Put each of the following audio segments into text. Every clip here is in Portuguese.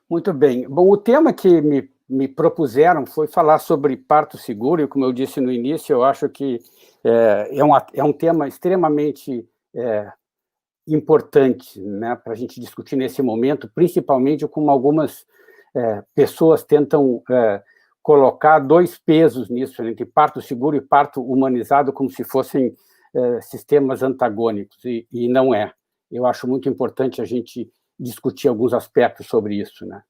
Muito bem. Bom, o tema que me propuseram foi falar sobre parto seguro, e como eu disse no início, eu acho que é um tema extremamente importante, né, para a gente discutir nesse momento, principalmente como algumas pessoas tentam colocar dois pesos nisso, entre parto seguro e parto humanizado, como se fossem sistemas antagônicos, e não é. Eu acho muito importante a gente discutir alguns aspectos sobre isso, né?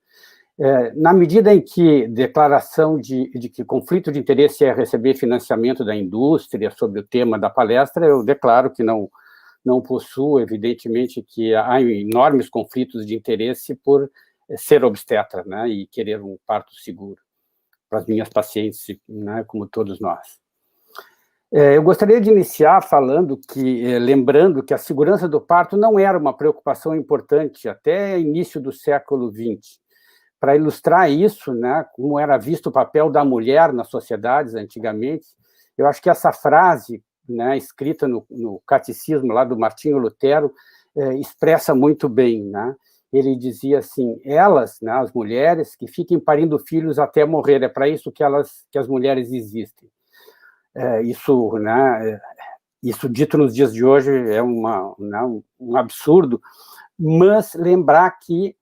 Na medida em que declaração de que conflito de interesse é receber financiamento da indústria sobre o tema da palestra, eu declaro que não possuo, evidentemente, que há enormes conflitos de interesse por ser obstetra, né, e querer um parto seguro para as minhas pacientes, né, como todos nós. Eu gostaria de iniciar lembrando que a segurança do parto não era uma preocupação importante até início do século XX. Para ilustrar isso, né, como era visto o papel da mulher nas sociedades antigamente, eu acho que essa frase, né, escrita no catecismo lá do Martinho Lutero, expressa muito bem, né? Ele dizia assim: elas, né, as mulheres, que fiquem parindo filhos até morrer, é para isso que as mulheres existem. Isso dito nos dias de hoje é um absurdo, mas lembrar que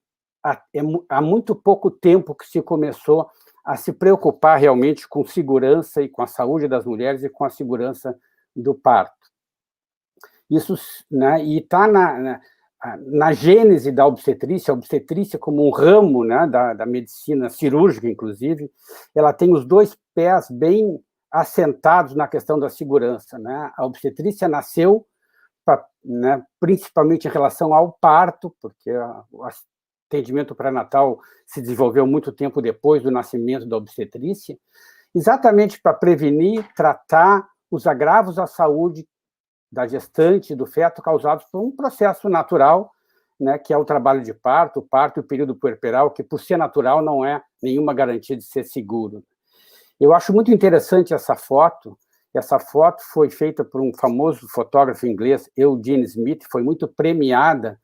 há muito pouco tempo que se começou a se preocupar realmente com segurança e com a saúde das mulheres e com a segurança do parto. Isso, né, e está na gênese da obstetrícia, a obstetrícia como um ramo, né, da medicina cirúrgica, inclusive, ela tem os dois pés bem assentados na questão da segurança, né? A obstetrícia nasceu né, principalmente em relação ao parto, porque o atendimento pré-natal se desenvolveu muito tempo depois do nascimento da obstetrícia, exatamente para prevenir, tratar os agravos à saúde da gestante e do feto causados por um processo natural, né, que é o trabalho de parto, o parto e o período puerperal, que por ser natural não é nenhuma garantia de ser seguro. Eu acho muito interessante essa foto. Essa foto foi feita por um famoso fotógrafo inglês, Eugene Smith, foi muito premiada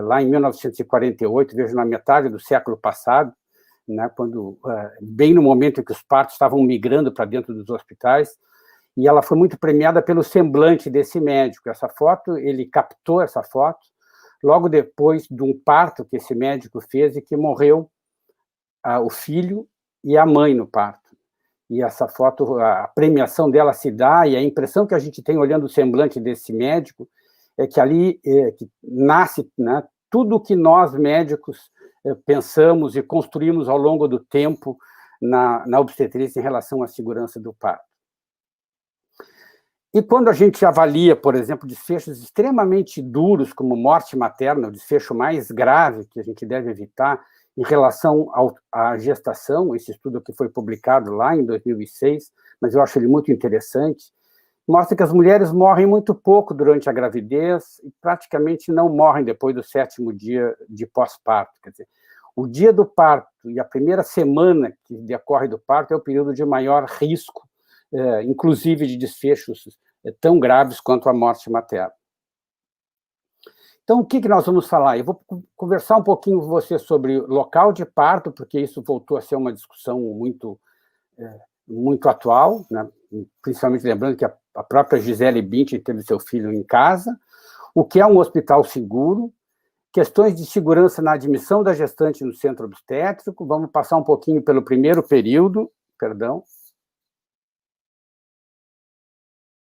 lá em 1948, vejo na metade do século passado, né, bem no momento em que os partos estavam migrando para dentro dos hospitais, e ela foi muito premiada pelo semblante desse médico. Ele captou essa foto logo depois de um parto que esse médico fez e que morreu o filho e a mãe no parto. E essa foto, a premiação dela se dá, e a impressão que a gente tem olhando o semblante desse médico é que ali que nasce, né, tudo o que nós médicos pensamos e construímos ao longo do tempo na obstetrícia em relação à segurança do parto. E quando a gente avalia, por exemplo, desfechos extremamente duros, como morte materna, o desfecho mais grave que a gente deve evitar, em relação à gestação, esse estudo que foi publicado lá em 2006, mas eu acho ele muito interessante, mostra que as mulheres morrem muito pouco durante a gravidez e praticamente não morrem depois do 7º dia de pós-parto. Quer dizer, o dia do parto e a primeira semana que decorre do parto é o período de maior risco, inclusive de desfechos tão graves quanto a morte materna. Então, o que nós vamos falar? Eu vou conversar um pouquinho com você sobre local de parto, porque isso voltou a ser uma discussão muito atual, né? Principalmente lembrando que a própria Gisele Bündchen teve seu filho em casa, o que é um hospital seguro, questões de segurança na admissão da gestante no centro obstétrico, vamos passar um pouquinho pelo primeiro período,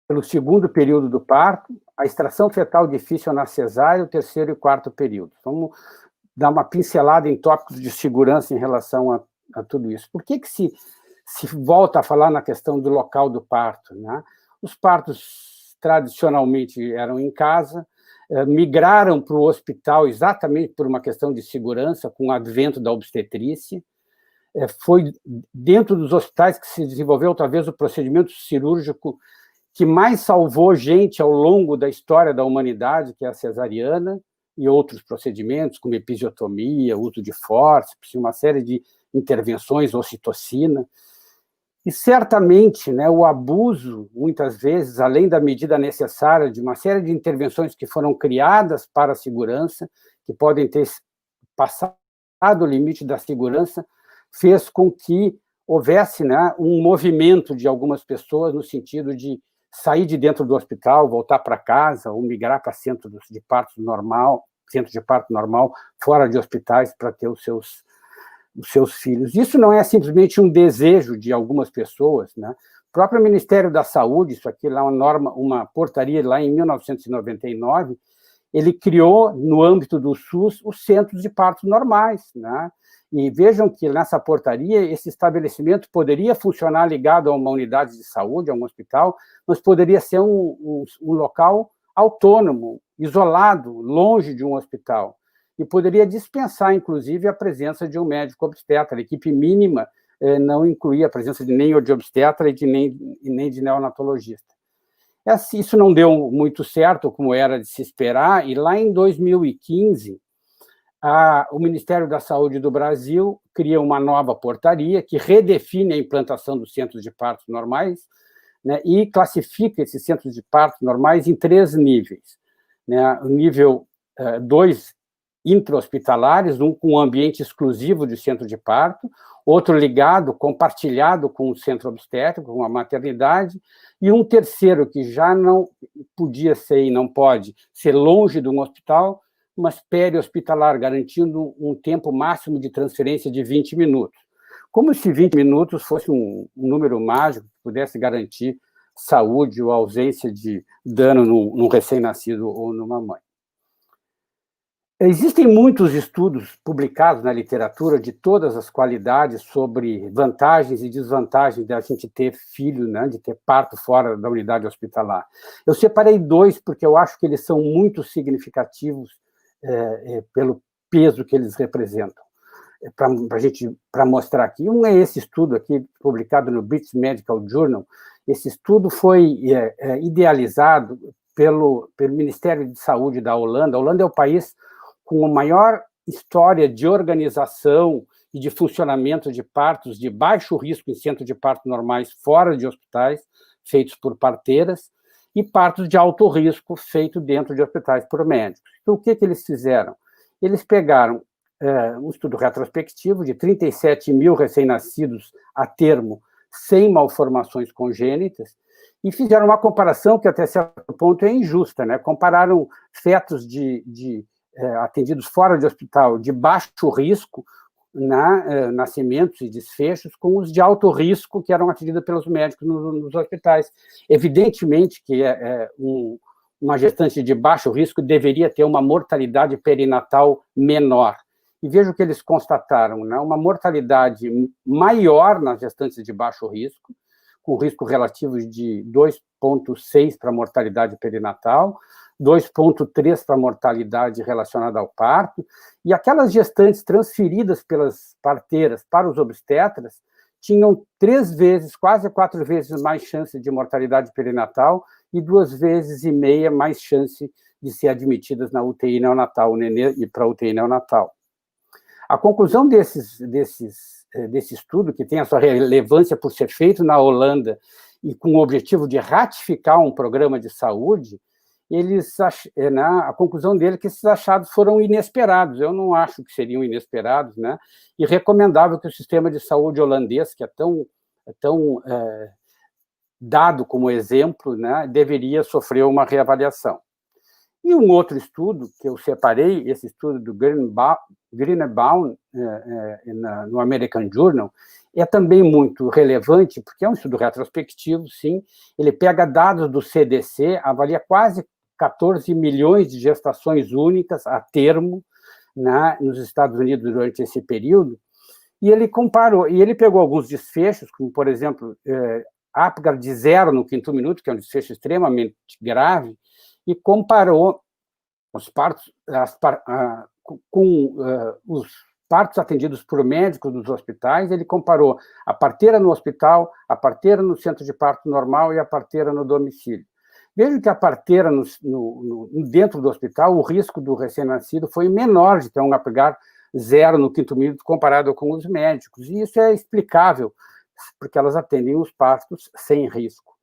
pelo segundo período do parto, a extração fetal difícil na cesárea, o terceiro e quarto período. Vamos dar uma pincelada em tópicos de segurança em relação a tudo isso. Por que se volta a falar na questão do local do parto, né? Os partos tradicionalmente eram em casa, migraram para o hospital exatamente por uma questão de segurança, com o advento da obstetrícia. Foi dentro dos hospitais que se desenvolveu talvez o procedimento cirúrgico que mais salvou gente ao longo da história da humanidade, que é a cesariana, e outros procedimentos, como episiotomia, uso de fórceps, uma série de intervenções, ocitocina. E certamente, né, o abuso, muitas vezes, além da medida necessária de uma série de intervenções que foram criadas para a segurança, que podem ter passado do limite da segurança fez com que houvesse, né, um movimento de algumas pessoas no sentido de sair de dentro do hospital, voltar para casa, ou migrar para centro de parto normal, fora de hospitais, para ter os seus filhos. Isso não é simplesmente um desejo de algumas pessoas, né? O próprio Ministério da Saúde, isso aqui lá uma portaria lá em 1999, ele criou, no âmbito do SUS, os centros de partos normais, né? E vejam que nessa portaria, esse estabelecimento poderia funcionar ligado a uma unidade de saúde, a um hospital, mas poderia ser um local autônomo, isolado, longe de um hospital, e poderia dispensar, inclusive, a presença de um médico obstetra. A equipe mínima não incluía a presença nem de obstetra e nem de neonatologista. Isso não deu muito certo, como era de se esperar, e lá em 2015, o Ministério da Saúde do Brasil cria uma nova portaria que redefine a implantação dos centros de partos normais, né, e classifica esses centros de partos normais em 3 níveis. Né, o nível 2, intra-hospitalares, um com um ambiente exclusivo de centro de parto, outro ligado, compartilhado com o centro obstétrico, com a maternidade, e um terceiro que já não podia ser e não pode ser longe de um hospital, mas peri-hospitalar, garantindo um tempo máximo de transferência de 20 minutos. Como se 20 minutos fosse um número mágico que pudesse garantir saúde ou ausência de dano num recém-nascido ou numa mãe. Existem muitos estudos publicados na literatura de todas as qualidades sobre vantagens e desvantagens da gente ter filho, né, de ter parto fora da unidade hospitalar. Eu separei 2 porque eu acho que eles são muito significativos pelo peso que eles representam, para mostrar aqui. Um é esse estudo aqui, publicado no British Medical Journal. Esse estudo foi idealizado pelo Ministério de Saúde da Holanda. A Holanda é o país com a maior história de organização e de funcionamento de partos de baixo risco em centros de parto normais fora de hospitais, feitos por parteiras, e partos de alto risco feitos dentro de hospitais por médicos. Então, o que eles fizeram? Eles pegaram um estudo retrospectivo de 37 mil recém-nascidos a termo, sem malformações congênitas, e fizeram uma comparação que até certo ponto é injusta, né? Compararam fetos atendidos fora de hospital de baixo risco, nascimentos e desfechos, com os de alto risco que eram atendidos pelos médicos nos hospitais. Evidentemente que uma gestante de baixo risco deveria ter uma mortalidade perinatal menor. E veja o que eles constataram, né? Uma mortalidade maior nas gestantes de baixo risco, com risco relativo de 2,6 para a mortalidade perinatal, 2,3 para a mortalidade relacionada ao parto, e aquelas gestantes transferidas pelas parteiras para os obstetras tinham 3 vezes, quase 4 vezes mais chance de mortalidade perinatal e 2,5 vezes mais chance de ser admitidas na UTI neonatal, o nenê ir para a UTI neonatal. A conclusão desse estudo, que tem a sua relevância por ser feito na Holanda e com o objetivo de ratificar um programa de saúde, a conclusão dele é que esses achados foram inesperados. Eu não acho que seriam inesperados, né? E recomendável que o sistema de saúde holandês, que é tão dado como exemplo, né, deveria sofrer uma reavaliação. E um outro estudo que eu separei, esse estudo do Greenbaum, no American Journal, é também muito relevante, porque é um estudo retrospectivo, sim. Ele pega dados do CDC, avalia quase 14 milhões de gestações únicas a termo, né, nos Estados Unidos durante esse período, e ele comparou, e ele pegou alguns desfechos, como, por exemplo, Apgar de 0 no 5º minuto, que é um desfecho extremamente grave, e comparou os partos com os partos atendidos por médicos dos hospitais. Ele comparou a parteira no hospital, a parteira no centro de parto normal e a parteira no domicílio. Veja que a parteira dentro do hospital, o risco do recém-nascido foi menor de ter um Apgar 0 no 5º minuto comparado com os médicos, e isso é explicável, porque elas atendem os partos sem risco.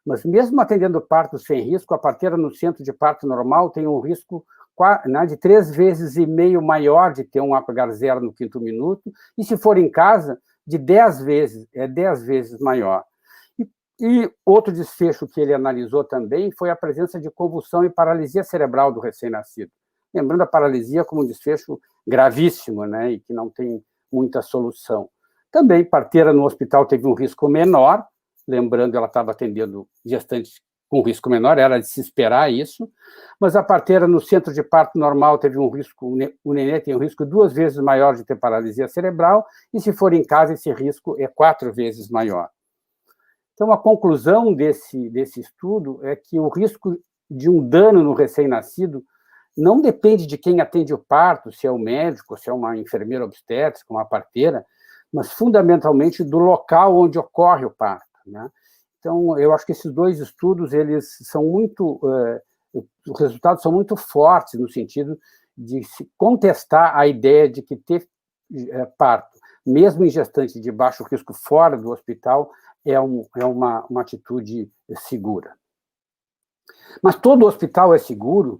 Mas mesmo atendendo partos sem risco, a parteira no centro de parto normal tem um risco de 3,5 vezes maior de ter um apgar zero no 5º minuto, e se for em casa, de 10 vezes, 10 vezes maior. E outro desfecho que ele analisou também foi a presença de convulsão e paralisia cerebral do recém-nascido. Lembrando a paralisia como um desfecho gravíssimo, né, e que não tem muita solução. Também, parteira no hospital teve um risco menor, lembrando, ela estava atendendo gestantes com risco menor, era de se esperar isso, mas a parteira no centro de parto normal teve um risco, o nenê tem um risco 2 vezes maior de ter paralisia cerebral, e se for em casa, esse risco é 4 vezes maior. Então, a conclusão desse estudo é que o risco de um dano no recém-nascido não depende de quem atende o parto, se é o médico, se é uma enfermeira obstétrica, uma parteira, mas fundamentalmente do local onde ocorre o parto, né? Então, eu acho que esses 2 estudos, eles são muito, os resultados são muito fortes no sentido de se contestar a ideia de que ter parto, mesmo em gestante de baixo risco fora do hospital, é uma atitude segura. Mas todo hospital é seguro?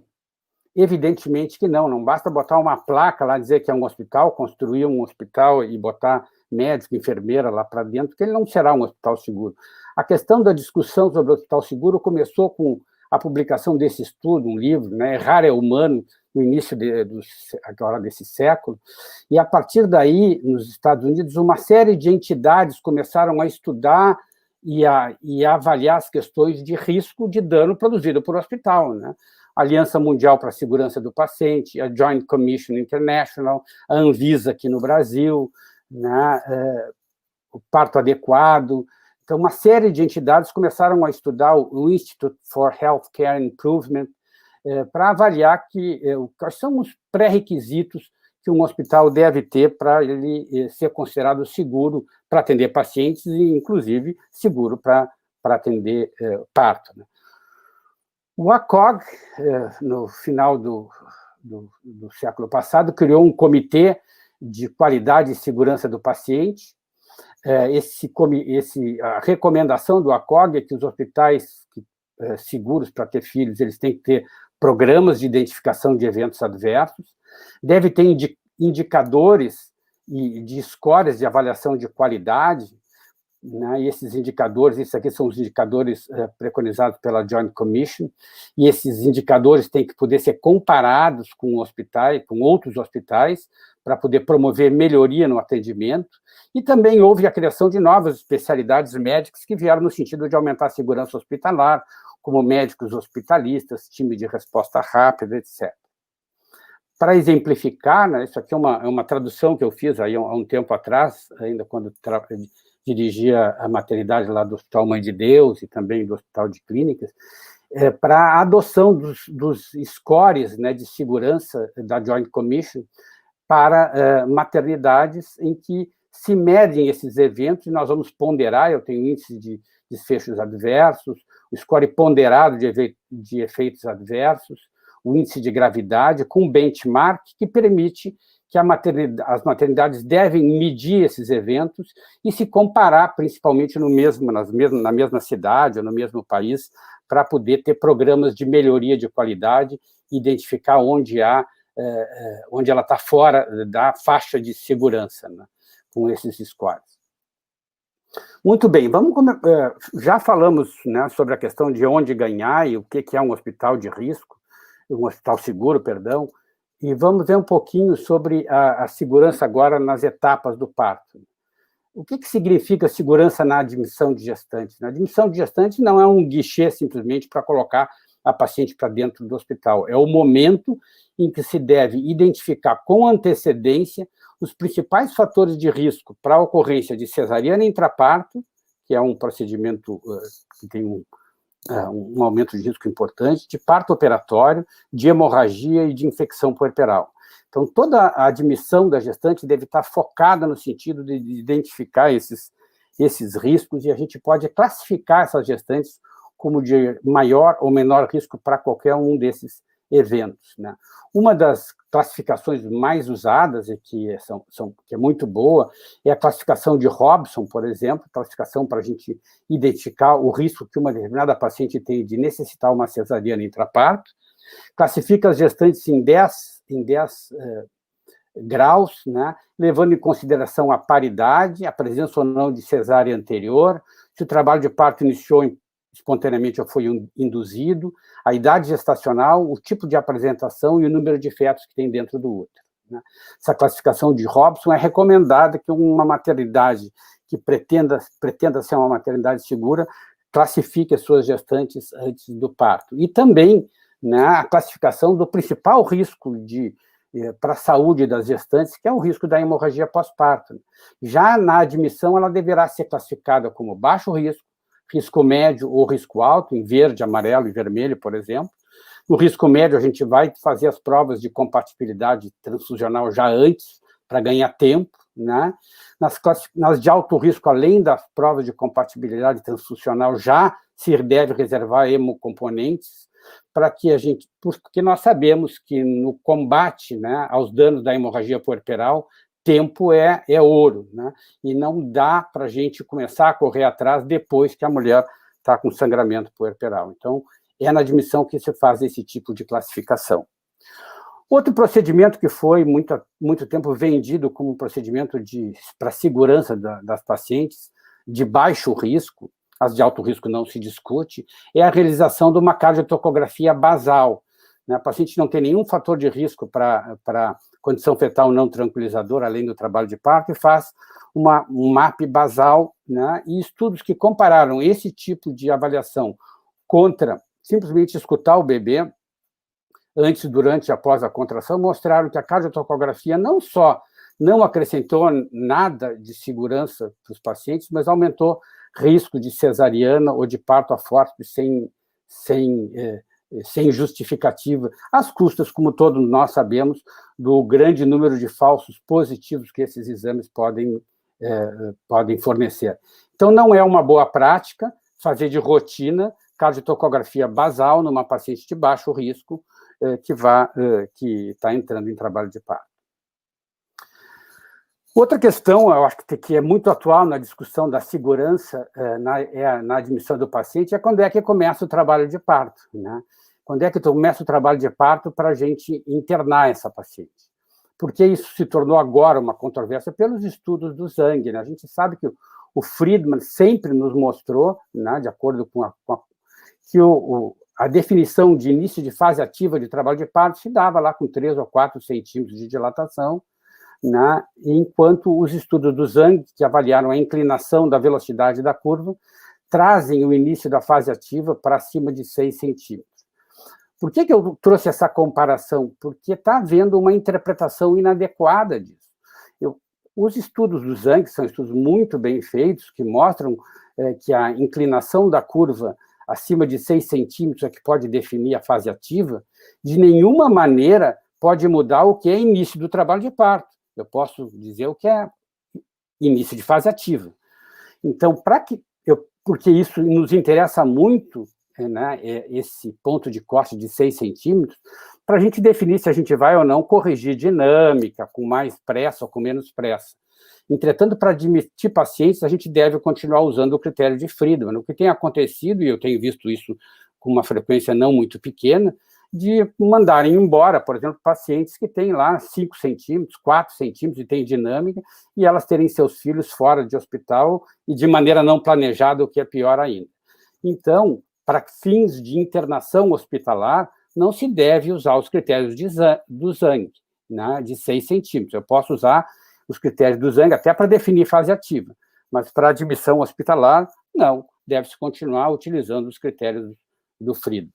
Evidentemente que não basta botar uma placa lá, dizer que é um hospital, construir um hospital e botar médico, enfermeira lá para dentro, que ele não será um hospital seguro. A questão da discussão sobre o hospital seguro começou com a publicação desse estudo, um livro, né, Errar é Humano, no início agora desse século, e a partir daí, nos Estados Unidos, uma série de entidades começaram a estudar e a avaliar as questões de risco de dano produzido por hospital, né? A Aliança Mundial para a Segurança do Paciente, a Joint Commission International, a Anvisa aqui no Brasil, né, o parto adequado. Então, uma série de entidades começaram a estudar o Institute for Healthcare Improvement para avaliar quais são os pré-requisitos que um hospital deve ter para ele ser considerado seguro para atender pacientes e, inclusive, seguro para atender parto, né? O ACOG, no final do século passado, criou um comitê de qualidade e segurança do paciente. A recomendação do ACOG é que os hospitais seguros para ter filhos, eles têm que ter programas de identificação de eventos adversos, deve ter indicadores de scores de avaliação de qualidade, né, e esses indicadores, esses aqui são os indicadores preconizados pela Joint Commission, e esses indicadores têm que poder ser comparados com outros hospitais, para poder promover melhoria no atendimento, e também houve a criação de novas especialidades médicas que vieram no sentido de aumentar a segurança hospitalar, como médicos hospitalistas, time de resposta rápida, etc. Para exemplificar, né, isso aqui é uma tradução que eu fiz aí há um tempo atrás, ainda quando dirigia a maternidade lá do Hospital Mãe de Deus e também do Hospital de Clínicas, para a adoção dos scores, né, de segurança da Joint Commission para maternidades em que se medem esses eventos, e nós vamos ponderar, eu tenho índice de desfechos adversos, o score ponderado de efeitos adversos, o índice de gravidade, com benchmark que permite que as maternidades devem medir esses eventos e se comparar, principalmente na mesma cidade ou no mesmo país, para poder ter programas de melhoria de qualidade, identificar onde ela está fora da faixa de segurança, né, com esses scores. Muito bem, já falamos, né, sobre a questão de onde ganhar e o que é um hospital de risco, um hospital seguro, perdão, e vamos ver um pouquinho sobre a segurança agora nas etapas do parto. O que significa segurança na admissão de gestante? Na admissão de gestante não é um guichê simplesmente para colocar a paciente para dentro do hospital, é o momento em que se deve identificar com antecedência os principais fatores de risco para a ocorrência de cesariana intraparto, que é um procedimento que tem um aumento de risco importante, de parto operatório, de hemorragia e de infecção puerperal. Então, toda a admissão da gestante deve estar focada no sentido de identificar esses riscos, e a gente pode classificar essas gestantes como de maior ou menor risco para qualquer um desses eventos, né? Uma das classificações mais usadas, e que é muito boa, é a classificação de Robson, por exemplo, classificação para a gente identificar o risco que uma determinada paciente tem de necessitar uma cesariana intraparto, Classifica as gestantes em 10 graus, né, levando em consideração a paridade, a presença ou não de cesárea anterior, se o trabalho de parto iniciou espontaneamente ou foi induzido, a idade gestacional, o tipo de apresentação e o número de fetos que tem dentro do útero, né. Essa classificação de Robson é recomendada que uma maternidade que pretenda ser uma maternidade segura classifique as suas gestantes antes do parto. E também, né, a classificação do principal risco para a saúde das gestantes, que é o risco da hemorragia pós-parto. Já na admissão, ela deverá ser classificada como baixo risco, risco médio ou risco alto, em verde, amarelo e vermelho, por exemplo. No risco médio, a gente vai fazer as provas de compatibilidade transfusional já antes, para ganhar tempo, né? Nas de alto risco, além das provas de compatibilidade transfusional, já se deve reservar hemocomponentes, porque nós sabemos que no combate, né, aos danos da hemorragia puerperal, tempo é ouro, né? E não dá para a gente começar a correr atrás depois que a mulher está com sangramento puerperal. Então, é na admissão que se faz esse tipo de classificação. Outro procedimento que foi muito tempo vendido como um procedimento para segurança das pacientes de baixo risco, as de alto risco não se discute, é a realização de uma cardiotocografia basal, né? A paciente não tem nenhum fator de risco para condição fetal não tranquilizadora, além do trabalho de parto, e faz um MAP basal, né? E estudos que compararam esse tipo de avaliação contra simplesmente escutar o bebê antes, durante e após a contração, mostraram que a cardiotocografia não só não acrescentou nada de segurança para os pacientes, mas aumentou risco de cesariana ou de parto a fórceps sem justificativa, às custas, como todos nós sabemos, do grande número de falsos positivos que esses exames podem fornecer. Então, não é uma boa prática fazer de rotina cardiotocografia basal numa paciente de baixo risco que está entrando em trabalho de parto. Outra questão, eu acho que é muito atual na discussão da segurança na admissão do paciente, é quando é que começa o trabalho de parto, né? Quando é que começa o trabalho de parto para a gente internar essa paciente? Porque isso se tornou agora uma controvérsia pelos estudos do Zhang, né? A gente sabe que o Friedman sempre nos mostrou, né, de acordo com que a definição de início de fase ativa de trabalho de parto se dava lá com 3 ou 4 centímetros de dilatação, né, enquanto os estudos do Zhang, que avaliaram a inclinação da velocidade da curva, trazem o início da fase ativa para acima de 6 centímetros. Por que eu trouxe essa comparação? Porque está havendo uma interpretação inadequada disso. Os estudos do Zhang são estudos muito bem feitos, que mostram que a inclinação da curva acima de 6 centímetros é que pode definir a fase ativa, de nenhuma maneira pode mudar o que é início do trabalho de parto. Eu posso dizer o que é início de fase ativa. Então, porque isso nos interessa muito, né, esse ponto de corte de 6 centímetros, para a gente definir se a gente vai ou não corrigir dinâmica, com mais pressa ou com menos pressa. Entretanto, para admitir pacientes, a gente deve continuar usando o critério de Friedman. O que tem acontecido, e eu tenho visto isso com uma frequência não muito pequena, de mandarem embora, por exemplo, pacientes que têm lá 5 centímetros, 4 centímetros e têm dinâmica, e elas terem seus filhos fora de hospital e de maneira não planejada, o que é pior ainda. Então, para fins de internação hospitalar, não se deve usar os critérios do Zhang, né, de 6 centímetros. Eu posso usar os critérios do Zhang até para definir fase ativa, mas para admissão hospitalar, não, deve-se continuar utilizando os critérios do Friedman.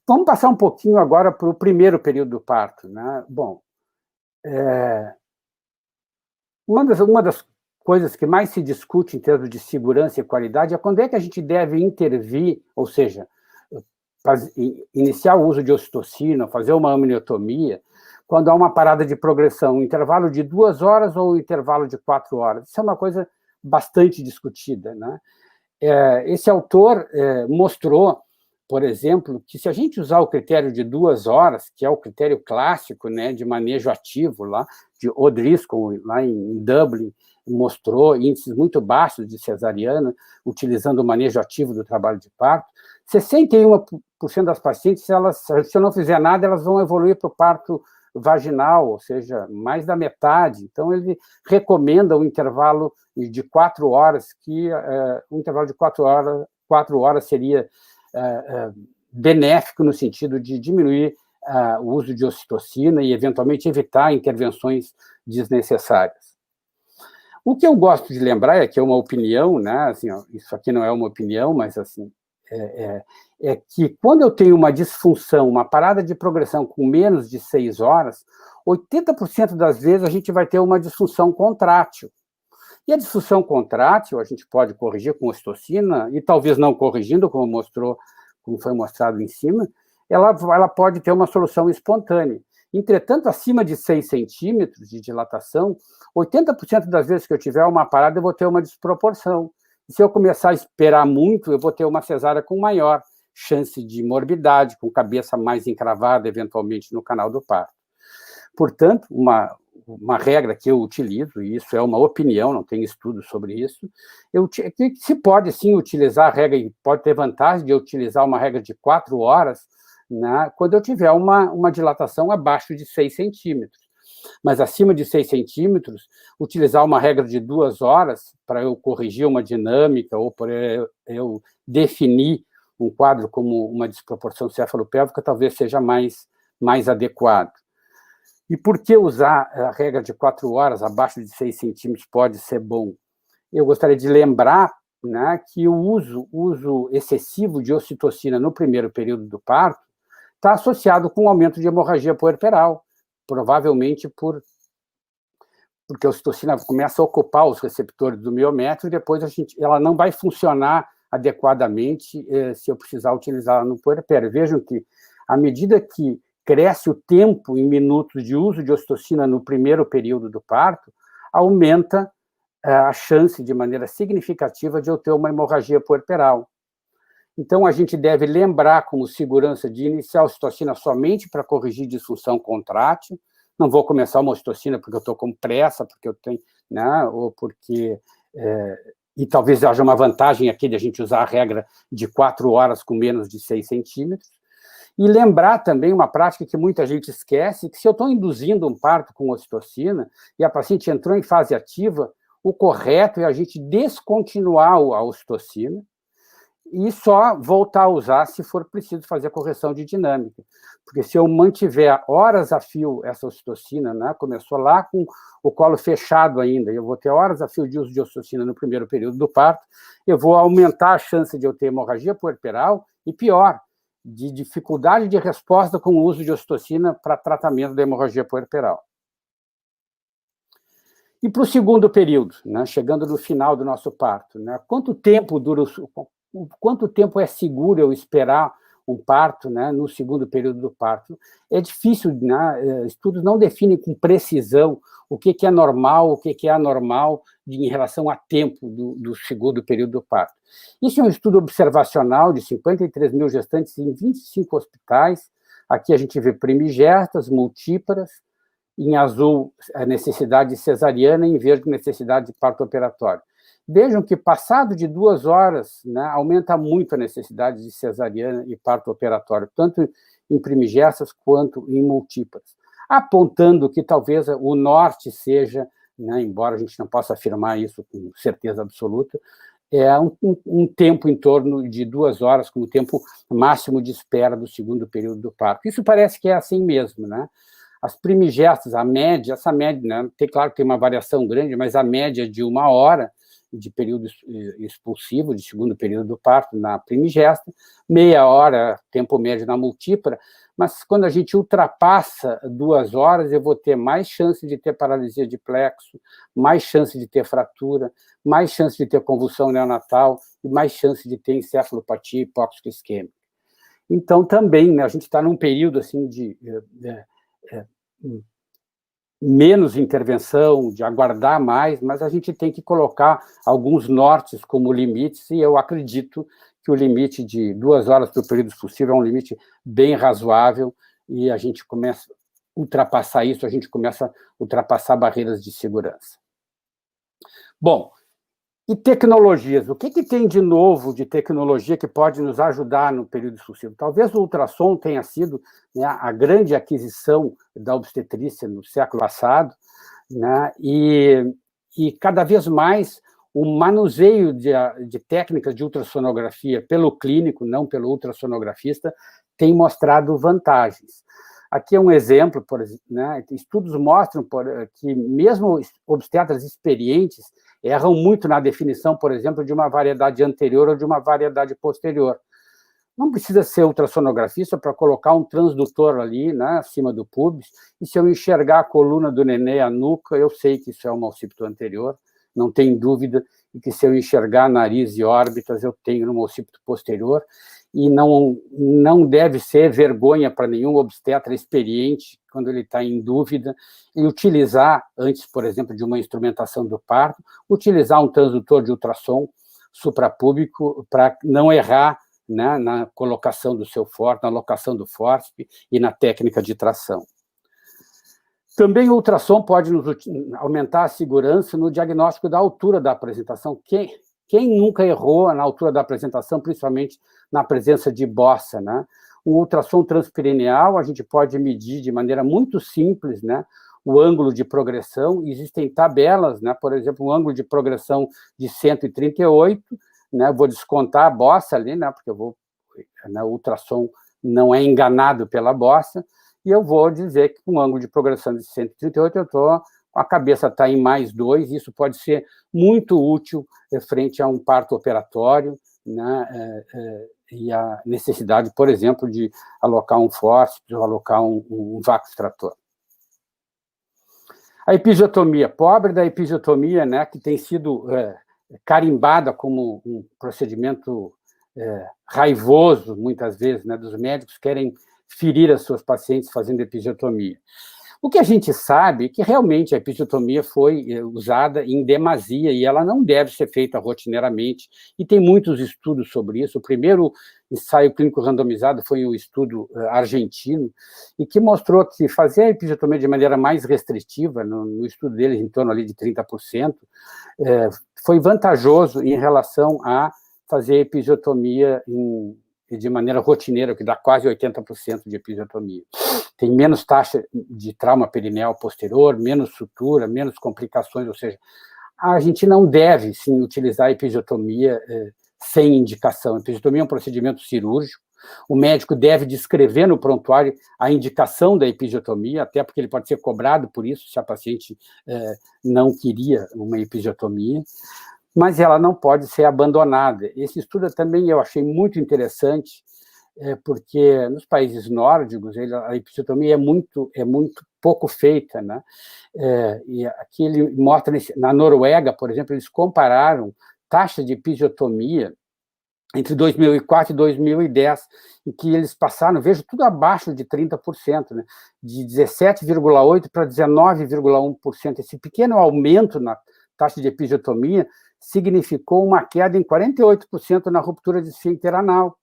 Vamos passar um pouquinho agora para o primeiro período do parto, né? Bom, uma das coisas que mais se discute em termos de segurança e qualidade é quando é que a gente deve intervir, ou seja, iniciar o uso de ocitocina, fazer uma amniotomia, quando há uma parada de progressão, um intervalo de 2 horas ou um intervalo de 4 horas. Isso é uma coisa bastante discutida, né? Esse autor mostrou, por exemplo, que se a gente usar o critério de 2 horas, que é o critério clássico, né, de manejo ativo, lá, de O'Driscoll, lá em Dublin, mostrou índices muito baixos de cesariana, utilizando o manejo ativo do trabalho de parto. 61% das pacientes, se eu não fizer nada, elas vão evoluir para o parto vaginal, ou seja, mais da metade. Então, ele recomenda um intervalo de 4 horas, que um intervalo de 4 horas seria benéfico no sentido de diminuir o uso de ocitocina e, eventualmente, evitar intervenções desnecessárias. O que eu gosto de lembrar é que é uma opinião, né? Assim, ó, isso aqui não é uma opinião, mas assim, é que quando eu tenho uma disfunção, uma parada de progressão com menos de 6 horas, 80% das vezes a gente vai ter uma disfunção contrátil. E a disfunção contrátil a gente pode corrigir com ocitocina, e talvez não corrigindo, como foi mostrado em cima, ela pode ter uma solução espontânea. Entretanto, acima de 6 centímetros de dilatação, 80% das vezes que eu tiver uma parada, eu vou ter uma desproporção. E se eu começar a esperar muito, eu vou ter uma cesárea com maior chance de morbidade, com cabeça mais encravada, eventualmente, no canal do parto. Portanto, uma regra que eu utilizo, e isso é uma opinião, não tem estudo sobre isso, que se pode, sim, utilizar a regra, e pode ter vantagem de eu utilizar uma regra de 4 horas, né, quando eu tiver uma dilatação abaixo de 6 centímetros. Mas acima de 6 centímetros, utilizar uma regra de 2 horas para eu corrigir uma dinâmica ou para eu definir um quadro como uma desproporção cefalopélvica talvez seja mais adequado. E por que usar a regra de 4 horas abaixo de 6 centímetros pode ser bom? Eu gostaria de lembrar, né, que o uso excessivo de ocitocina no primeiro período do parto está associado com um aumento de hemorragia puerperal, provavelmente porque a ocitocina começa a ocupar os receptores do miométrio e depois ela não vai funcionar adequadamente se eu precisar utilizá-la no puerpério. Vejam que, à medida que cresce o tempo em minutos de uso de ocitocina no primeiro período do parto, aumenta a chance de maneira significativa de eu ter uma hemorragia puerperal. Então, a gente deve lembrar, como segurança, de iniciar a ocitocina somente para corrigir disfunção contrátil. Não vou começar uma ocitocina porque eu estou com pressa, porque eu tenho, né, ou porque... e talvez haja uma vantagem aqui de a gente usar a regra de 4 horas com menos de 6 centímetros. E lembrar também uma prática que muita gente esquece, que se eu estou induzindo um parto com ocitocina e a paciente entrou em fase ativa, o correto é a gente descontinuar a ocitocina e só voltar a usar se for preciso fazer a correção de dinâmica. Porque se eu mantiver horas a fio essa ocitocina, né, começou lá com o colo fechado ainda, eu vou ter horas a fio de uso de ocitocina no primeiro período do parto, eu vou aumentar a chance de eu ter hemorragia puerperal e, pior, de dificuldade de resposta com o uso de ocitocina para tratamento da hemorragia puerperal. E para o segundo período, né, chegando no final do nosso parto, né, quanto tempo é seguro eu esperar um parto, né, no segundo período do parto? É difícil, né, estudos não definem com precisão o que é normal, o que é anormal em relação a tempo do segundo período do parto. Isso é um estudo observacional de 53 mil gestantes em 25 hospitais. Aqui a gente vê primigestas, multíparas, em azul a necessidade cesariana, em verde necessidade de parto operatório. Vejam que, passado de 2 horas, né, aumenta muito a necessidade de cesariana e parto operatório, tanto em primigestas quanto em multíparas, apontando que talvez o norte seja, né, embora a gente não possa afirmar isso com certeza absoluta, um tempo em torno de 2 horas como tempo máximo de espera do segundo período do parto. Isso parece que é assim mesmo, né? As primigestas, essa média, né, claro que tem uma variação grande, mas a média de 1 hora de período expulsivo, de segundo período do parto na primigesta, meia hora, tempo médio na multípara, mas quando a gente ultrapassa 2 horas, eu vou ter mais chance de ter paralisia de plexo, mais chance de ter fratura, mais chance de ter convulsão neonatal e mais chance de ter encefalopatia hipóxica isquêmica. Então, também, né, a gente está num período assim de menos intervenção, de aguardar mais, mas a gente tem que colocar alguns nortes como limites, e eu acredito que o limite de 2 horas para o período expulsivo é um limite bem razoável, e a gente começa a ultrapassar isso, a gente começa a ultrapassar barreiras de segurança. Bom, E tecnologias, o que tem de novo de tecnologia que pode nos ajudar no período expulsivo? Talvez o ultrassom tenha sido, né, a grande aquisição da obstetrícia no século passado, né, e cada vez mais o manuseio de técnicas de ultrassonografia pelo clínico, não pelo ultrassonografista, tem mostrado vantagens. Aqui é um exemplo, por exemplo, né, estudos mostram que mesmo obstetras experientes erram muito na definição, por exemplo, de uma variedade anterior ou de uma variedade posterior. Não precisa ser ultrassonografista para colocar um transdutor ali, né, acima do pubis, e se eu enxergar a coluna do nenê, a nuca, eu sei que isso é uma occipito anterior, não tem dúvida, e que se eu enxergar nariz e órbitas, eu tenho uma occipito posterior, e não deve ser vergonha para nenhum obstetra experiente, quando ele está em dúvida, e utilizar, antes, por exemplo, de uma instrumentação do parto, utilizar um transdutor de ultrassom suprapúbico para não errar, né, na colocação do seu forte, na locação do fórceps e na técnica de tração. Também o ultrassom pode nos aumentar a segurança no diagnóstico da altura da apresentação. Quem nunca errou na altura da apresentação, principalmente na presença de bossa, né? O ultrassom transperineal, a gente pode medir de maneira muito simples, né, o ângulo de progressão. Existem tabelas, né, por exemplo, um ângulo de progressão de 138, né, vou descontar a bossa ali, né, porque né, o ultrassom não é enganado pela bossa, e eu vou dizer que com um ângulo de progressão de 138, a cabeça está em +2, isso pode ser muito útil frente a um parto operatório, né, e a necessidade, por exemplo, de alocar um fórceps ou alocar um vácuo extrator. A episiotomia, pobre da episiotomia, né, que tem sido carimbada como um procedimento raivoso, muitas vezes, né, dos médicos querem ferir as suas pacientes fazendo episiotomia. O que a gente sabe é que realmente a episiotomia foi usada em demasia e ela não deve ser feita rotineiramente, e tem muitos estudos sobre isso. O primeiro ensaio clínico randomizado foi o estudo argentino, e que mostrou que fazer a episiotomia de maneira mais restritiva, no estudo deles em torno ali de 30%, foi vantajoso em relação a fazer episiotomia de maneira rotineira, o que dá quase 80% de episiotomia. Tem menos taxa de trauma perineal posterior, menos sutura, menos complicações, ou seja, a gente não deve, sim, utilizar a episiotomia sem indicação. A episiotomia é um procedimento cirúrgico, o médico deve descrever no prontuário a indicação da episiotomia, até porque ele pode ser cobrado por isso, se a paciente não queria uma episiotomia, mas ela não pode ser abandonada. Esse estudo também eu achei muito interessante, porque nos países nórdicos a episiotomia é muito pouco feita, né? E aqui ele mostra, na Noruega, por exemplo, eles compararam taxa de episiotomia entre 2004 e 2010, em que eles passaram, vejo, tudo abaixo de 30%, né? De 17,8% para 19,1%. Esse pequeno aumento na taxa de episiotomia significou uma queda em 48% na ruptura de esfíncter anal.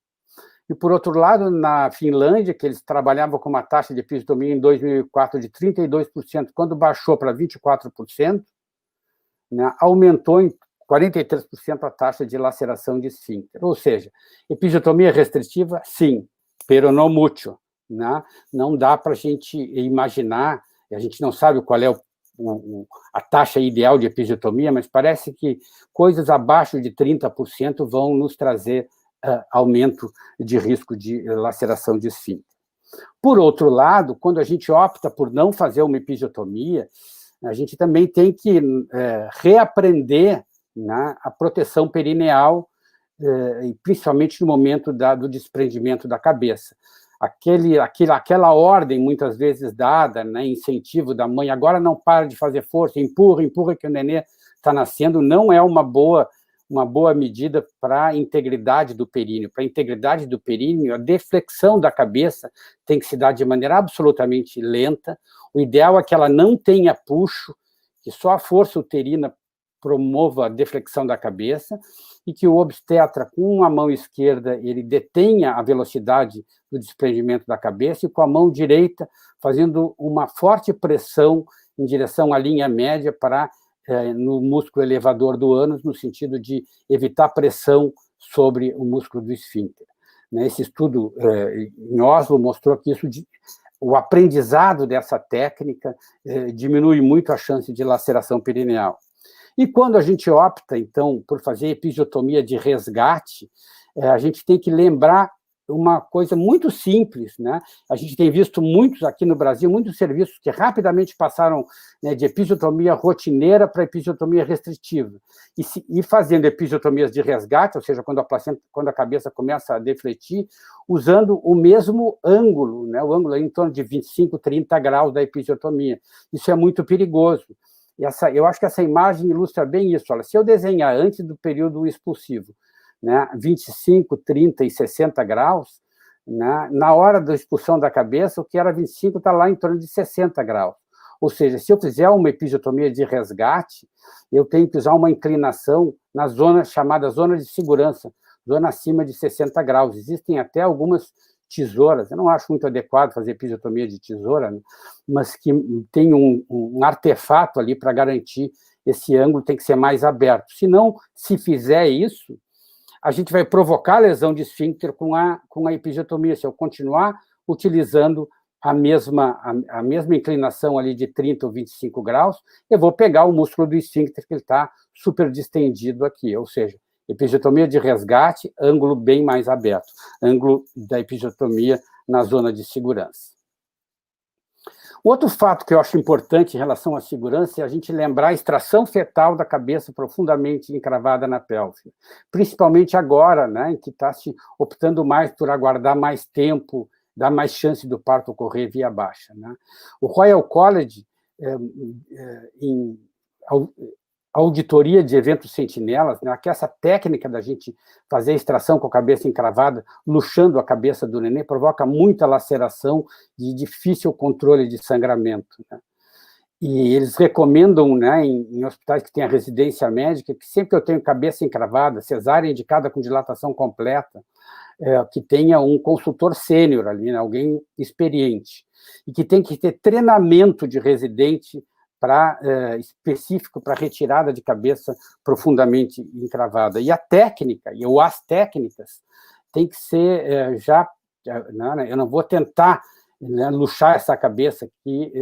E, por outro lado, na Finlândia, que eles trabalhavam com uma taxa de episiotomia em 2004 de 32%, quando baixou para 24%, né, aumentou em 43% a taxa de laceração de esfíncter. Ou seja, episiotomia restritiva, sim, pero no mucho, né? Não dá para a gente imaginar, a gente não sabe qual é a taxa ideal de episiotomia, mas parece que coisas abaixo de 30% vão nos trazer aumento de risco de laceração de esfíncter. Por outro lado, quando a gente opta por não fazer uma episiotomia, a gente também tem que reaprender, né, a proteção perineal, principalmente no momento do desprendimento da cabeça. Aquela ordem, muitas vezes dada, né, incentivo da mãe, agora não para de fazer força, empurra que o nenê está nascendo, não é uma boa medida para a integridade do períneo. Para a integridade do períneo, a deflexão da cabeça tem que se dar de maneira absolutamente lenta. O ideal é que ela não tenha puxo, que só a força uterina promova a deflexão da cabeça, e que o obstetra, com a mão esquerda, ele detenha a velocidade do desprendimento da cabeça, e com a mão direita, fazendo uma forte pressão em direção à linha média para no músculo elevador do ânus, no sentido de evitar pressão sobre o músculo do esfíncter. Esse estudo em Oslo mostrou que o aprendizado dessa técnica diminui muito a chance de laceração perineal. E quando a gente opta, então, por fazer episiotomia de resgate, a gente tem que lembrar uma coisa muito simples, né? A gente tem visto muitos aqui no Brasil, muitos serviços que rapidamente passaram, né, de episiotomia rotineira para episiotomia restritiva. E fazendo episiotomias de resgate, ou seja, quando a cabeça começa a defletir, usando o mesmo ângulo, né? O ângulo é em torno de 25, 30 graus da episiotomia. Isso é muito perigoso. Eu acho que essa imagem ilustra bem isso. Olha, se eu desenhar antes do período expulsivo, né, 25, 30 e 60 graus, né, na hora da expulsão da cabeça, o que era 25 está lá em torno de 60 graus. Ou seja, se eu fizer uma episiotomia de resgate, eu tenho que usar uma inclinação na zona chamada zona de segurança, zona acima de 60 graus. Existem até algumas tesouras, eu não acho muito adequado fazer episiotomia de tesoura, né, mas que tem um artefato ali para garantir esse ângulo, tem que ser mais aberto. Se não se fizer isso, a gente vai provocar lesão de esfíncter com a episiotomia. Se eu continuar utilizando a mesma inclinação ali de 30 ou 25 graus, eu vou pegar o músculo do esfíncter que está super distendido aqui, ou seja, episiotomia de resgate, ângulo bem mais aberto, ângulo da episiotomia na zona de segurança. Outro fato que eu acho importante em relação à segurança é a gente lembrar a extração fetal da cabeça profundamente encravada na pelve, principalmente agora, né, em que está se optando mais por aguardar mais tempo, dar mais chance do parto ocorrer via baixa, né. O Royal College, em auditoria de eventos sentinelas, né, que essa técnica da gente fazer a extração com a cabeça encravada, luxando a cabeça do neném, provoca muita laceração e difícil controle de sangramento, né. E eles recomendam, né, em hospitais que têm a residência médica, que sempre que eu tenho cabeça encravada, cesárea indicada com dilatação completa, que tenha um consultor sênior ali, né, alguém experiente, e que tem que ter treinamento de residente específico para retirada de cabeça profundamente encravada. E a técnica, ou as técnicas, tem que ser eu não vou tentar, né, luxar essa cabeça aqui,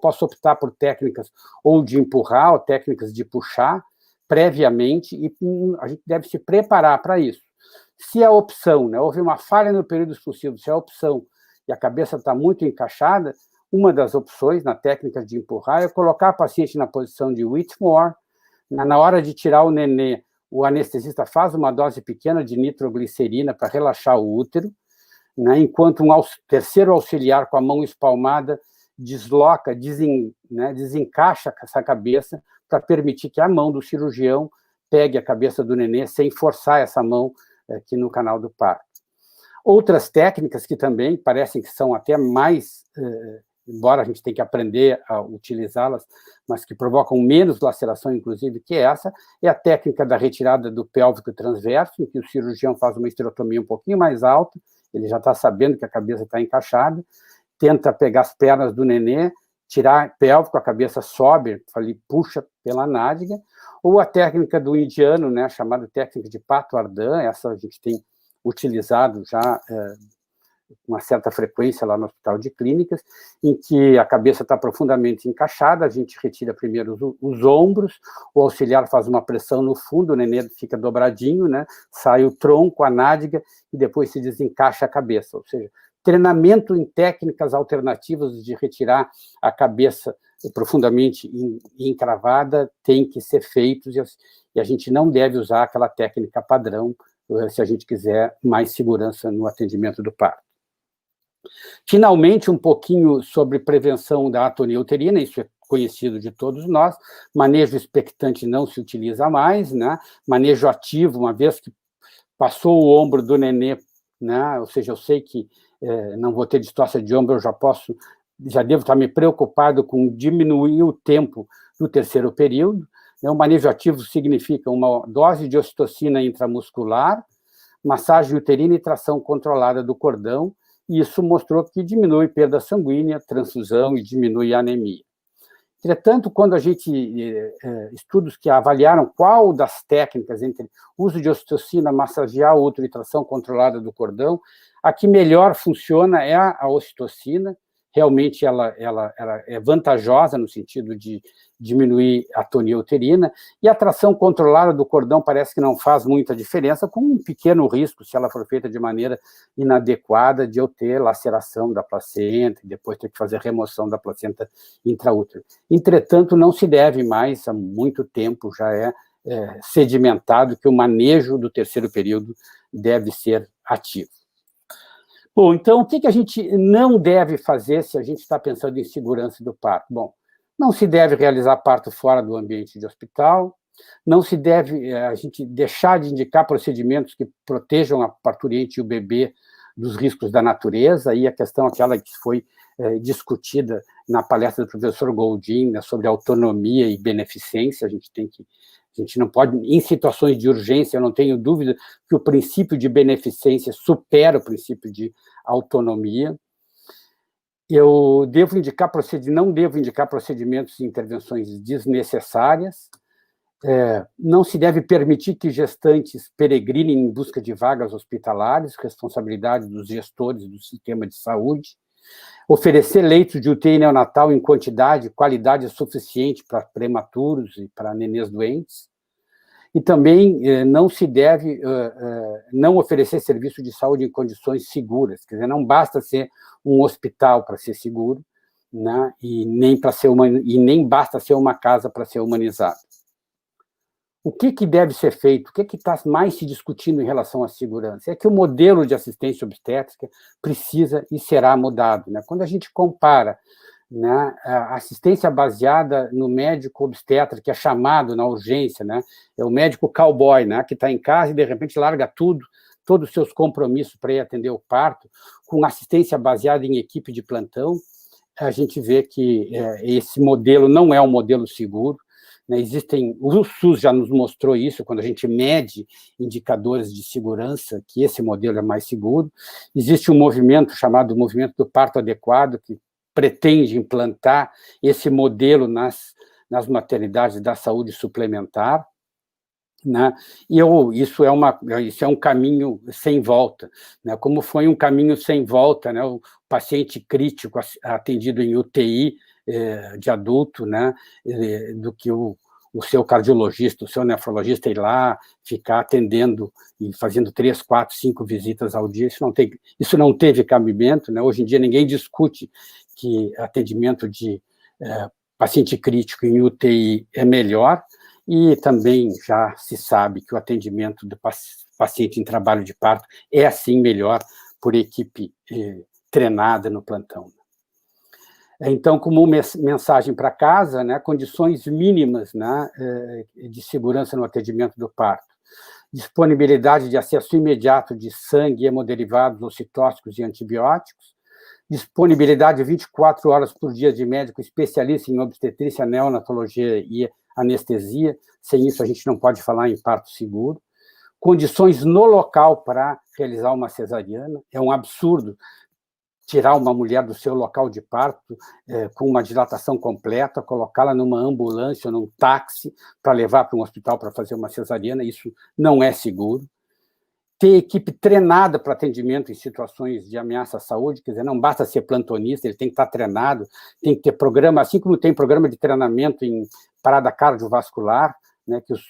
posso optar por técnicas ou de empurrar, ou técnicas de puxar, previamente, e a gente deve se preparar para isso. Se a opção, né, houve uma falha no período expulsivo, se a opção e a cabeça está muito encaixada, uma das opções na técnica de empurrar é colocar a paciente na posição de Whitmore. Na hora de tirar o nenê, o anestesista faz uma dose pequena de nitroglicerina para relaxar o útero, né, enquanto um terceiro auxiliar com a mão espalmada desloca, desencaixa essa cabeça para permitir que a mão do cirurgião pegue a cabeça do nenê sem forçar essa mão aqui no canal do parto. Outras técnicas que também parecem que são até mais, embora a gente tenha que aprender a utilizá-las, mas que provocam menos laceração, inclusive, que essa, é a técnica da retirada do pélvico transverso, em que o cirurgião faz uma esterotomia um pouquinho mais alta, ele já está sabendo que a cabeça está encaixada, tenta pegar as pernas do nenê, tirar pélvico, a cabeça sobe, ali, puxa pela nádega, ou a técnica do indiano, né, chamada técnica de Pato Ardhan, essa a gente tem utilizado já com uma certa frequência lá no Hospital de Clínicas, em que a cabeça está profundamente encaixada, a gente retira primeiro os ombros, o auxiliar faz uma pressão no fundo, o nenê fica dobradinho, né, sai o tronco, a nádega, e depois se desencaixa a cabeça, ou seja, treinamento em técnicas alternativas de retirar a cabeça profundamente encravada tem que ser feito, e a gente não deve usar aquela técnica padrão se a gente quiser mais segurança no atendimento do parto. Finalmente, um pouquinho sobre prevenção da atonia uterina, isso é conhecido de todos nós, manejo expectante não se utiliza mais, né? Manejo ativo, uma vez que passou o ombro do nenê, né? Ou seja, eu sei que não vou ter distócia de ombro, eu já devo estar me preocupado com diminuir o tempo do terceiro período. O manejo ativo significa uma dose de ocitocina intramuscular, massagem uterina e tração controlada do cordão, e isso mostrou que diminui perda sanguínea, transfusão e diminui a anemia. Entretanto, quando a gente, estudos que avaliaram qual das técnicas entre uso de ocitocina, massagear ou ultratração controlada do cordão, a que melhor funciona é a ocitocina. Realmente ela é vantajosa no sentido de diminuir a tonia uterina, e a tração controlada do cordão parece que não faz muita diferença, com um pequeno risco, se ela for feita de maneira inadequada, de eu ter laceração da placenta, e depois ter que fazer remoção da placenta intraútero. Entretanto, não se deve mais, há muito tempo já é sedimentado que o manejo do terceiro período deve ser ativo. Bom, então, o que a gente não deve fazer se a gente está pensando em segurança do parto? Bom, não se deve realizar parto fora do ambiente de hospital, não se deve a gente deixar de indicar procedimentos que protejam a parturiente e o bebê dos riscos da natureza, e a questão aquela que foi discutida na palestra do professor Goldin, né, sobre autonomia e beneficência. A gente não pode, em situações de urgência, eu não tenho dúvida que o princípio de beneficência supera o princípio de autonomia. Eu não devo indicar procedimentos e intervenções desnecessárias. Não se deve permitir que gestantes peregrinem em busca de vagas hospitalares, responsabilidade dos gestores do sistema de saúde. Oferecer leitos de UTI neonatal em quantidade e qualidade suficiente para prematuros e para nenês doentes. E também não se deve não oferecer serviço de saúde em condições seguras, quer dizer, não basta ser um hospital para ser seguro, né, e nem basta ser uma casa para ser humanizado. O que deve ser feito? O que está mais se discutindo em relação à segurança? É que o modelo de assistência obstétrica precisa e será mudado, né? Quando a gente compara, né, a assistência baseada no médico obstetra, que é chamado na urgência, né, é o médico cowboy, né, que está em casa e, de repente, larga tudo, todos os seus compromissos para ir atender o parto, com assistência baseada em equipe de plantão, a gente vê que esse modelo não é um modelo seguro, né? O SUS já nos mostrou isso, quando a gente mede indicadores de segurança, que esse modelo é mais seguro. Existe um movimento chamado Movimento do Parto Adequado, que pretende implantar esse modelo nas maternidades da saúde suplementar, né? E isso é um caminho sem volta, né? Como foi um caminho sem volta, né, o paciente crítico atendido em UTI de adulto, né, do que o seu cardiologista, o seu nefrologista ir lá, ficar atendendo e fazendo 3, 4, 5 visitas ao dia. Isso não teve cabimento, né? Hoje em dia ninguém discute que atendimento de paciente crítico em UTI é melhor, e também já se sabe que o atendimento do paciente em trabalho de parto é, assim, melhor por equipe treinada no plantão. Então, como mensagem para casa, né, condições mínimas, né, de segurança no atendimento do parto. Disponibilidade de acesso imediato de sangue, hemoderivados, ocitóxicos e antibióticos. Disponibilidade de 24 horas por dia de médico especialista em obstetrícia, neonatologia e anestesia. Sem isso, a gente não pode falar em parto seguro. Condições no local para realizar uma cesariana. É um absurdo tirar uma mulher do seu local de parto com uma dilatação completa, colocá-la numa ambulância ou num táxi para levar para um hospital para fazer uma cesariana. Isso não é seguro. Ter equipe treinada para atendimento em situações de ameaça à saúde, quer dizer, não basta ser plantonista, ele tem que estar treinado, tem que ter programa, assim como tem programa de treinamento em parada cardiovascular, né, que os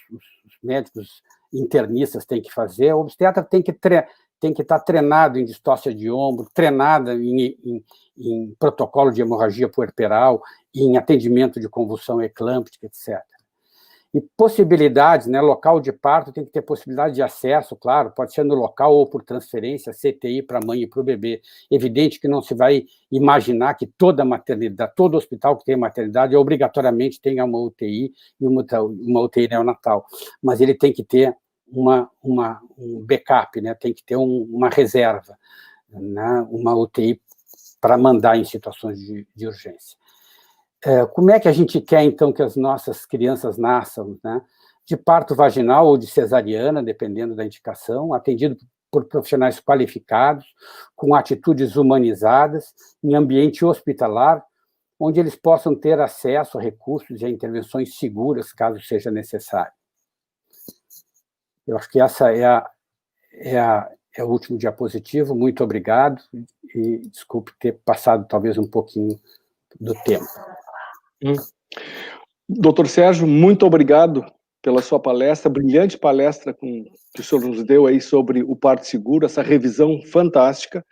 médicos internistas têm que fazer, o obstetra tem que estar treinado em distócia de ombro, treinada em protocolo de hemorragia puerperal, em atendimento de convulsão eclâmptica, etc. E possibilidades, né, local de parto tem que ter possibilidade de acesso, claro, pode ser no local ou por transferência, CTI para a mãe e para o bebê. Evidente que não se vai imaginar que toda maternidade, todo hospital que tem maternidade obrigatoriamente tenha uma UTI e uma UTI neonatal, mas ele tem que ter um backup, né, tem que ter uma reserva, né, uma UTI para mandar em situações de urgência. Como é que a gente quer, então, que as nossas crianças nasçam, né? De parto vaginal ou de cesariana, dependendo da indicação, atendido por profissionais qualificados, com atitudes humanizadas, em ambiente hospitalar, onde eles possam ter acesso a recursos e a intervenções seguras, caso seja necessário. Eu acho que essa é o último diapositivo. Muito obrigado e desculpe ter passado talvez um pouquinho do tempo. Doutor Sérgio, muito obrigado pela sua palestra, brilhante palestra que o senhor nos deu aí sobre o parto seguro, essa revisão fantástica.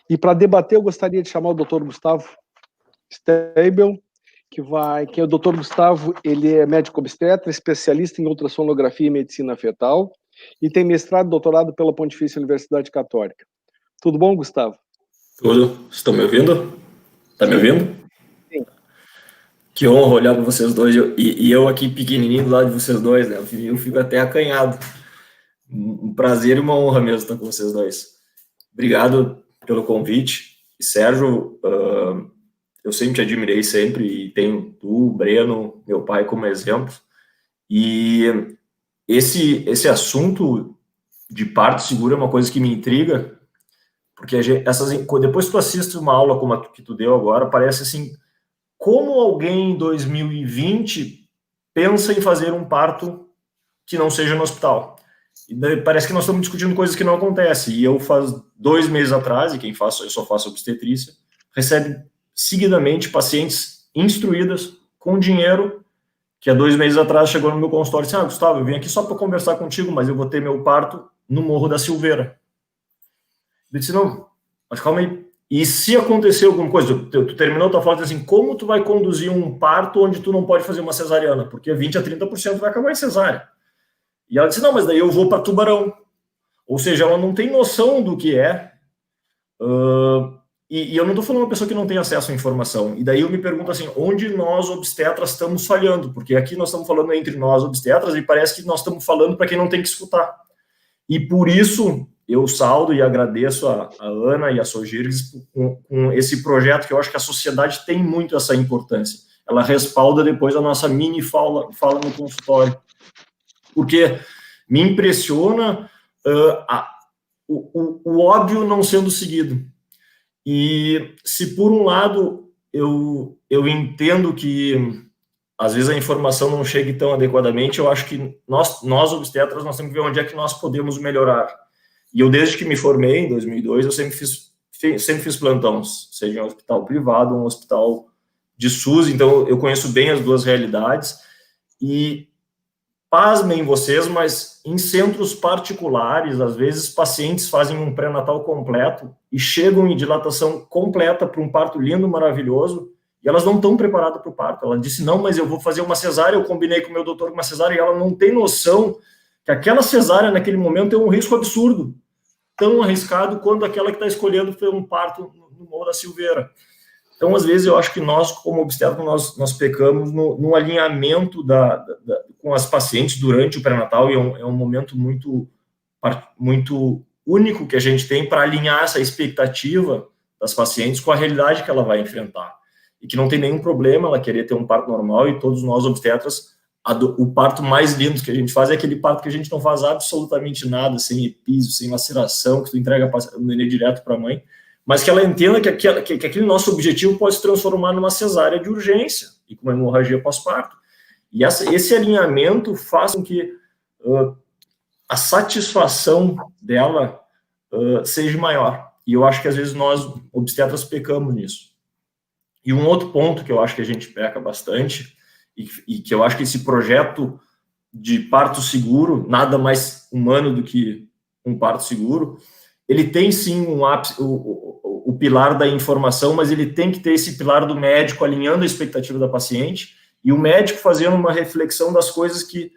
E para debater, eu gostaria de chamar o doutor Gustavo Steibel, que é o doutor Gustavo, ele é médico obstetra, especialista em ultrassonografia e medicina fetal, e tem mestrado e doutorado pela Pontifícia Universidade Católica. Tudo bom, Gustavo? Tudo. Estão me ouvindo? Tá me ouvindo? Sim. Que honra olhar para vocês dois, e eu aqui pequenininho do lado de vocês dois, né? Eu fico até acanhado. Um prazer e uma honra mesmo estar com vocês dois. Obrigado pelo convite. E Sérgio, eu sempre te admirei sempre, e tenho tu, Breno, meu pai como exemplo. E esse assunto de parto seguro é uma coisa que me intriga, porque depois que tu assiste uma aula como a que tu deu agora, parece assim, como alguém em 2020 pensa em fazer um parto que não seja no hospital? E daí parece que nós estamos discutindo coisas que não acontecem. E eu faz 2 meses atrás, e eu só faço obstetrícia, recebe seguidamente pacientes instruídas com dinheiro, que há 2 meses atrás chegou no meu consultório e disse: Gustavo, eu vim aqui só para conversar contigo, mas eu vou ter meu parto no Morro da Silveira. Eu disse: não, mas calma aí. E se acontecer alguma coisa, tu terminou tua fala assim, como tu vai conduzir um parto onde tu não pode fazer uma cesariana? Porque 20 a 30% vai acabar em cesárea. E ela disse: não, mas daí eu vou para Tubarão. Ou seja, ela não tem noção do que é. E eu não estou falando uma pessoa que não tem acesso à informação. E daí eu me pergunto assim, onde nós obstetras estamos falhando? Porque aqui nós estamos falando entre nós obstetras e parece que nós estamos falando para quem não tem que escutar. E por isso eu saúdo e agradeço a Ana e a Sogirgues com esse projeto, que eu acho que a sociedade tem muito essa importância. Ela respalda depois a nossa mini fala no consultório. Porque me impressiona o óbvio não sendo seguido. E se por um lado eu entendo que às vezes a informação não chegue tão adequadamente, eu acho que nós obstetras, nós temos que ver onde é que nós podemos melhorar. E eu, desde que me formei, em 2002, eu sempre fiz plantões, seja em um hospital privado ou um hospital de SUS, então eu conheço bem as duas realidades. E pasmem vocês, mas em centros particulares, às vezes pacientes fazem um pré-natal completo e chegam em dilatação completa para um parto lindo, maravilhoso, e elas não estão preparadas para o parto. Ela disse: não, mas eu vou fazer uma cesárea, eu combinei com o meu doutor com uma cesárea, e ela não tem noção que aquela cesárea, naquele momento, é um risco absurdo, tão arriscado quanto aquela que está escolhendo foi um parto no Morro da Silveira. Então, às vezes, eu acho que nós, como obstetras, nós pecamos no alinhamento com as pacientes durante o pré-natal, e é um momento muito único que a gente tem para alinhar essa expectativa das pacientes com a realidade que ela vai enfrentar. E que não tem nenhum problema ela querer ter um parto normal, e todos nós, obstetras, o parto mais lindo que a gente faz é aquele parto que a gente não faz absolutamente nada, sem epísio, sem laceração, que tu entrega o nenê direto para a mãe, mas que ela entenda que aquele nosso objetivo pode se transformar numa cesárea de urgência e com uma hemorragia pós-parto. E esse alinhamento faz com que a satisfação dela seja maior. E eu acho que às vezes nós, obstetras, pecamos nisso. E um outro ponto que eu acho que a gente peca bastante, e que eu acho que esse projeto de parto seguro, nada mais humano do que um parto seguro, ele tem sim o pilar da informação, mas ele tem que ter esse pilar do médico alinhando a expectativa da paciente, e o médico fazendo uma reflexão das coisas que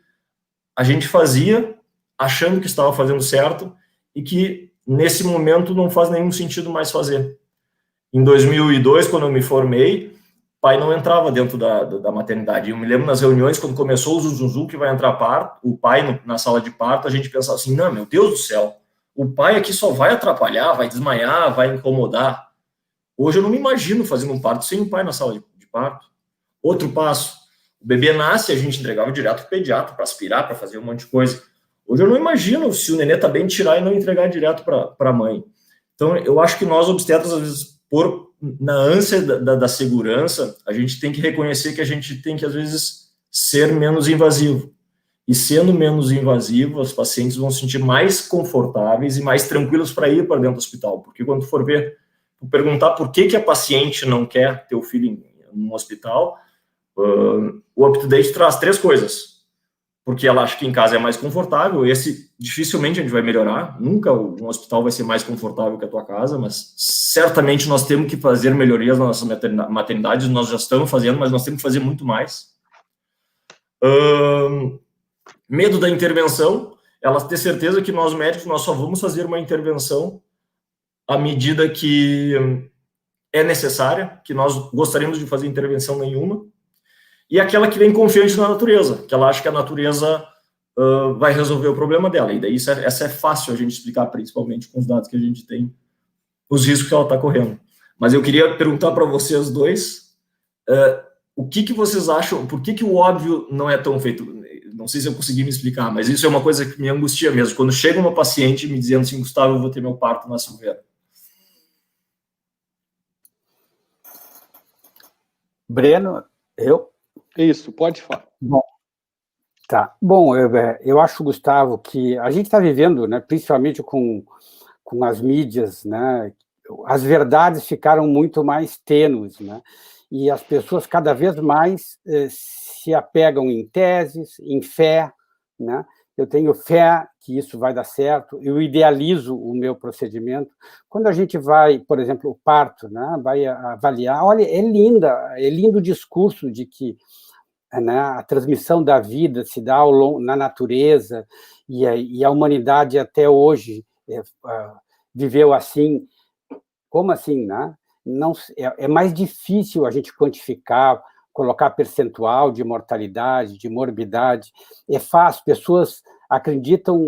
a gente fazia, achando que estava fazendo certo, e que nesse momento não faz nenhum sentido mais fazer. Em 2002, quando eu me formei, pai não entrava dentro da maternidade. Eu me lembro nas reuniões, quando começou o Zuzunzu, que vai entrar parto, o pai na sala de parto, a gente pensava assim, não, meu Deus do céu, o pai aqui só vai atrapalhar, vai desmaiar, vai incomodar. Hoje eu não me imagino fazendo um parto sem o pai na sala de parto. Outro passo, o bebê nasce, a gente entregava direto para o pediatra, para aspirar, para fazer um monte de coisa. Hoje eu não imagino se o nenê está bem tirar e não entregar direto para a mãe. Então eu acho que nós, obstetras, às vezes, por na ânsia da segurança, a gente tem que reconhecer que a gente tem que, às vezes, ser menos invasivo. E sendo menos invasivo, os pacientes vão se sentir mais confortáveis e mais tranquilos para ir para dentro do hospital. Porque quando for perguntar por que a paciente não quer ter o filho em um hospital, o UpToDate traz 3 coisas. Porque ela acha que em casa é mais confortável, esse dificilmente a gente vai melhorar, nunca um hospital vai ser mais confortável que a tua casa, mas certamente nós temos que fazer melhorias na nossa maternidade, nós já estamos fazendo, mas nós temos que fazer muito mais. Medo da intervenção, ela ter certeza que nós médicos, nós só vamos fazer uma intervenção à medida que é necessária, que nós gostaríamos de fazer intervenção nenhuma, e aquela que vem confiante na natureza, que ela acha que a natureza vai resolver o problema dela, e daí essa é fácil a gente explicar, principalmente com os dados que a gente tem, os riscos que ela está correndo. Mas eu queria perguntar para vocês dois, o que vocês acham, por que o óbvio não é tão feito? Não sei se eu consegui me explicar, mas isso é uma coisa que me angustia mesmo, quando chega uma paciente me dizendo assim, Gustavo, eu vou ter meu parto na Silveira. Breno, eu? Isso, pode falar. Bom, tá. Bom, eu acho, Gustavo, que a gente está vivendo, né, principalmente com as mídias, né, as verdades ficaram muito mais tênues, né, e as pessoas cada vez mais se apegam em teses, em fé, né, eu tenho fé que isso vai dar certo, eu idealizo o meu procedimento. Quando a gente vai, por exemplo, o parto, né, vai avaliar, olha, é lindo o discurso de que, né, a transmissão da vida se dá na natureza, e a humanidade até hoje viveu assim. Como assim, né? Não, é mais difícil a gente quantificar, colocar percentual de mortalidade, de morbidade. É fácil, pessoas acreditam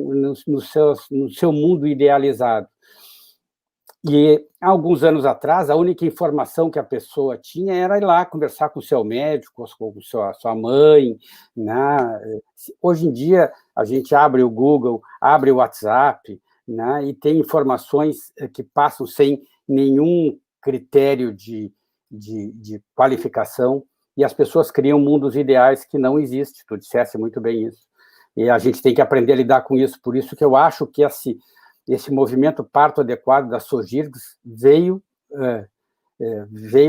no seu mundo idealizado. E, há alguns anos atrás, a única informação que a pessoa tinha era ir lá conversar com o seu médico, com sua mãe, né? Hoje em dia, a gente abre o Google, abre o WhatsApp, né? E tem informações que passam sem nenhum critério de qualificação, e as pessoas criam mundos ideais que não existem, tu disseste muito bem isso. E a gente tem que aprender a lidar com isso, por isso que eu acho que esse movimento parto adequado da Sogirgs veio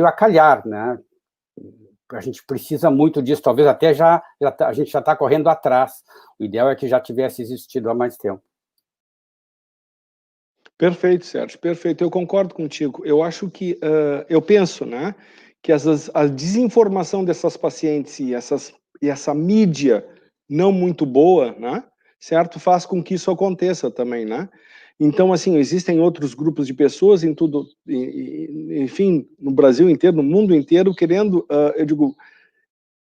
a calhar, né? A gente precisa muito disso, talvez até a gente já está correndo atrás. O ideal é que já tivesse existido há mais tempo. Perfeito, Sérgio, perfeito. Eu concordo contigo. Eu acho que, eu penso, né, que a desinformação dessas pacientes e essa mídia não muito boa, né, certo, faz com que isso aconteça também, né? Então, assim, existem outros grupos de pessoas em tudo, enfim, no Brasil inteiro, no mundo inteiro, querendo, eu digo,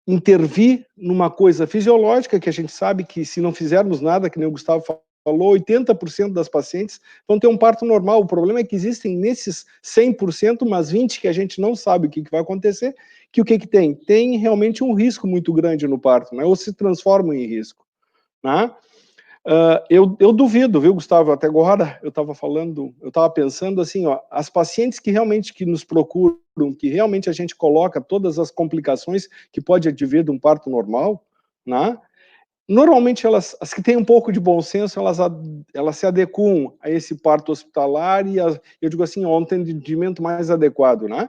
intervir numa coisa fisiológica, que a gente sabe que se não fizermos nada, que nem o Gustavo falou, 80% das pacientes vão ter um parto normal. O problema é que existem nesses 100%, umas 20% que a gente não sabe o que vai acontecer, que o que tem? Tem realmente um risco muito grande no parto, né? Ou se transformam em risco, né? Eu duvido, viu, Gustavo? Até agora eu estava pensando assim, ó, as pacientes que realmente nos procuram, que realmente a gente coloca todas as complicações que pode advir de um parto normal, né? Normalmente as que têm um pouco de bom senso, elas se adequam a esse parto hospitalar e eu digo assim, a um atendimento mais adequado, né?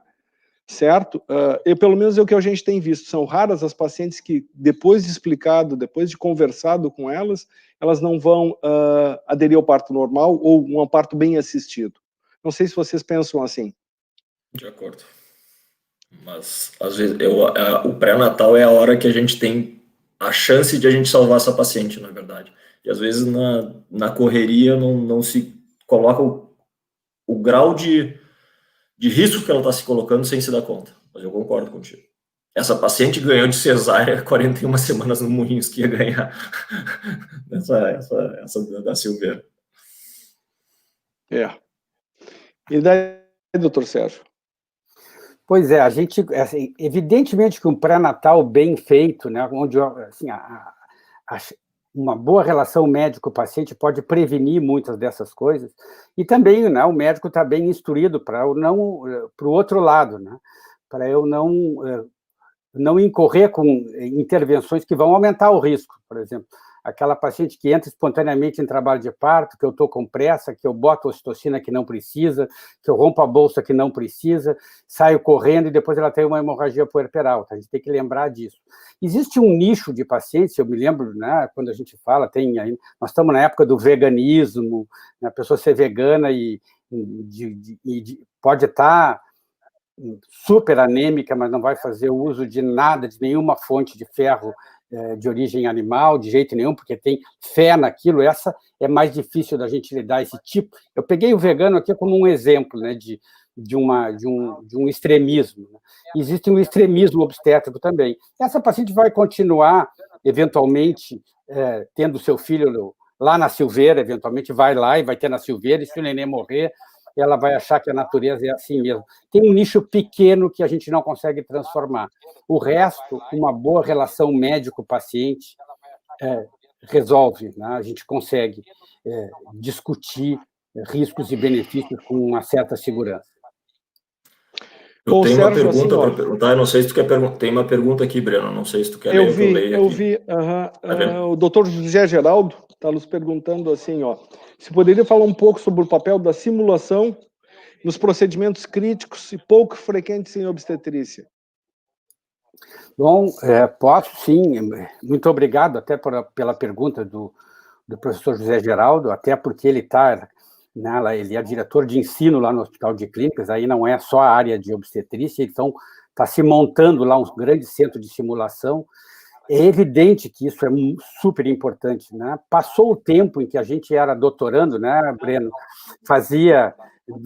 Certo? Pelo menos é o que a gente tem visto. São raras as pacientes que, depois de explicado, depois de conversado com elas não vão aderir ao parto normal ou um parto bem assistido. Não sei se vocês pensam assim. De acordo. Mas, às vezes, o pré-natal é a hora que a gente tem a chance de a gente salvar essa paciente, na verdade. E, às vezes, na correria, não se coloca o grau de risco que ela está se colocando sem se dar conta. Mas eu concordo contigo. Essa paciente ganhou de cesárea 41 semanas no Moinhos, que ia ganhar essa da Silveira. E daí, doutor Sérgio? Pois é, a gente, assim, evidentemente que um pré-natal bem feito, né, onde assim, uma boa relação médico-paciente pode prevenir muitas dessas coisas, e também, né, o médico está bem instruído para o outro lado, né, para eu não incorrer com intervenções que vão aumentar o risco, por exemplo, aquela paciente que entra espontaneamente em trabalho de parto, que eu estou com pressa, que eu boto ocitocina que não precisa, que eu rompo a bolsa que não precisa, saio correndo e depois ela tem uma hemorragia puerperal. A gente tem que lembrar disso. Existe um nicho de pacientes, eu me lembro, né, quando a gente fala, nós estamos na época do veganismo, né, a pessoa ser vegana e pode estar super anêmica, mas não vai fazer uso de nada, de nenhuma fonte de ferro de origem animal, de jeito nenhum, porque tem fé naquilo. Essa é mais difícil da gente lidar, esse tipo. Eu peguei o vegano aqui como um exemplo, né, de um extremismo. Né? Existe um extremismo obstétrico também. Essa paciente vai continuar, eventualmente, tendo seu filho lá na Silveira, eventualmente vai lá e vai ter na Silveira, e se o neném morrer, ela vai achar que a natureza é assim mesmo. Tem um nicho pequeno que a gente não consegue transformar. O resto, uma boa relação médico-paciente resolve, né? A gente consegue discutir riscos e benefícios com uma certa segurança. Eu tenho uma pergunta para perguntar, eu não sei se tu quer perguntar. Tem uma pergunta aqui, Breno, não sei se tu quer ler o que eu leio aqui. Eu vi, o doutor José Geraldo está nos perguntando assim, se poderia falar um pouco sobre o papel da simulação nos procedimentos críticos e pouco frequentes em obstetrícia. Bom, posso sim, muito obrigado até pela pergunta do professor José Geraldo, até porque ele ele é diretor de ensino lá no Hospital de Clínicas, aí não é só a área de obstetrícia, então está se montando lá um grande centro de simulação. É evidente que isso é super importante, né? Passou o tempo em que a gente era doutorando, né, Breno?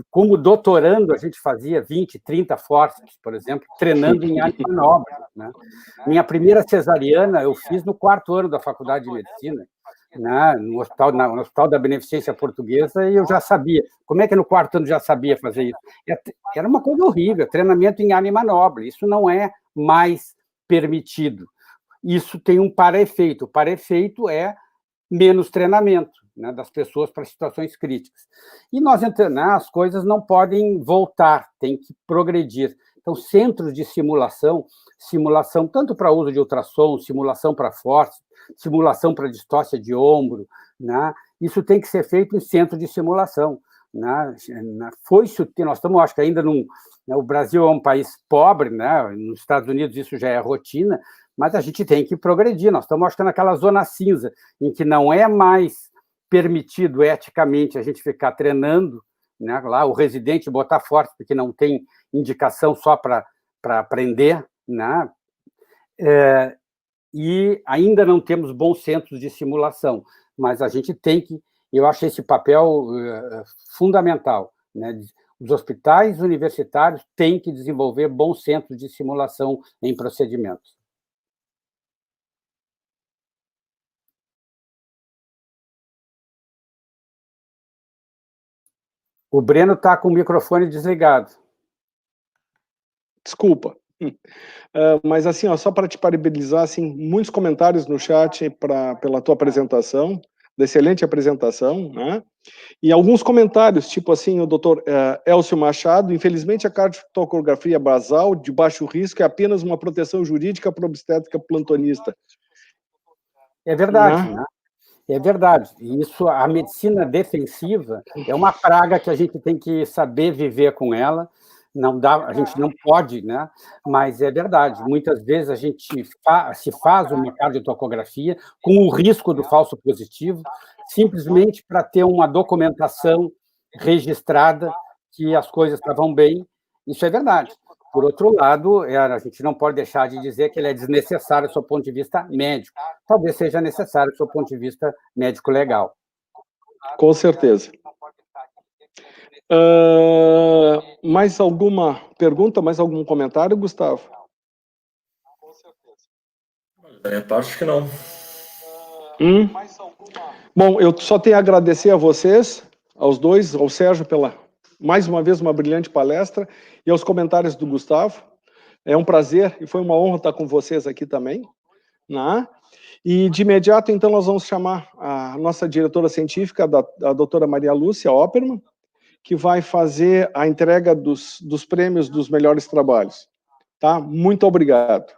Como doutorando, a gente fazia 20, 30 forceps, por exemplo, treinando em área manobra, né? Minha primeira cesariana eu fiz no 4º ano da Faculdade de Medicina, né, no Hospital da Beneficência Portuguesa, e eu já sabia. Como é que no 4º ano já sabia fazer isso? Era uma coisa horrível, treinamento em área manobra. Isso não é mais permitido. Isso tem um para-efeito. O para-efeito é menos treinamento, né, das pessoas para situações críticas. E as coisas não podem voltar, tem que progredir. Então, centros de simulação tanto para uso de ultrassom, simulação para força, simulação para distócia de ombro, né, isso tem que ser feito em centro de simulação. Né, nós estamos, acho que ainda o Brasil é um país pobre, né, nos Estados Unidos isso já é rotina, mas a gente tem que progredir. Nós estamos, acho que, naquela zona cinza, em que não é mais permitido eticamente a gente ficar treinando, né, lá o residente botar forte, porque não tem indicação só para aprender, né, e ainda não temos bons centros de simulação, mas a gente tem que, eu acho esse papel fundamental, né, os hospitais universitários têm que desenvolver bons centros de simulação em procedimentos. O Breno está com o microfone desligado. Desculpa. Mas assim, só para te parabenizar, assim, muitos comentários no chat pela tua apresentação, da excelente apresentação, né? E alguns comentários, tipo assim, o doutor Elcio Machado, infelizmente a cardiotocografia basal de baixo risco é apenas uma proteção jurídica para obstétrica plantonista. É verdade, né? É verdade. Isso, a medicina defensiva é uma praga que a gente tem que saber viver com ela. Não dá, a gente não pode, né? Mas é verdade. Muitas vezes a gente se faz uma cardiotocografia com o risco do falso positivo, simplesmente para ter uma documentação registrada que as coisas estavam bem. Isso é verdade. Por outro lado, a gente não pode deixar de dizer que ele é desnecessário do seu ponto de vista médico. Talvez seja necessário do seu ponto de vista médico-legal. Com certeza. Mais alguma pergunta, mais algum comentário, Gustavo? Da minha parte, acho que não. Bom, eu só tenho a agradecer a vocês, aos dois, ao Sérgio pela, mais uma vez, uma brilhante palestra, e aos comentários do Gustavo. É um prazer e foi uma honra estar com vocês aqui também, né? E, de imediato, então, nós vamos chamar a nossa diretora científica, a doutora Maria Lúcia Oppermann, que vai fazer a entrega dos prêmios dos melhores trabalhos. Tá? Muito obrigado.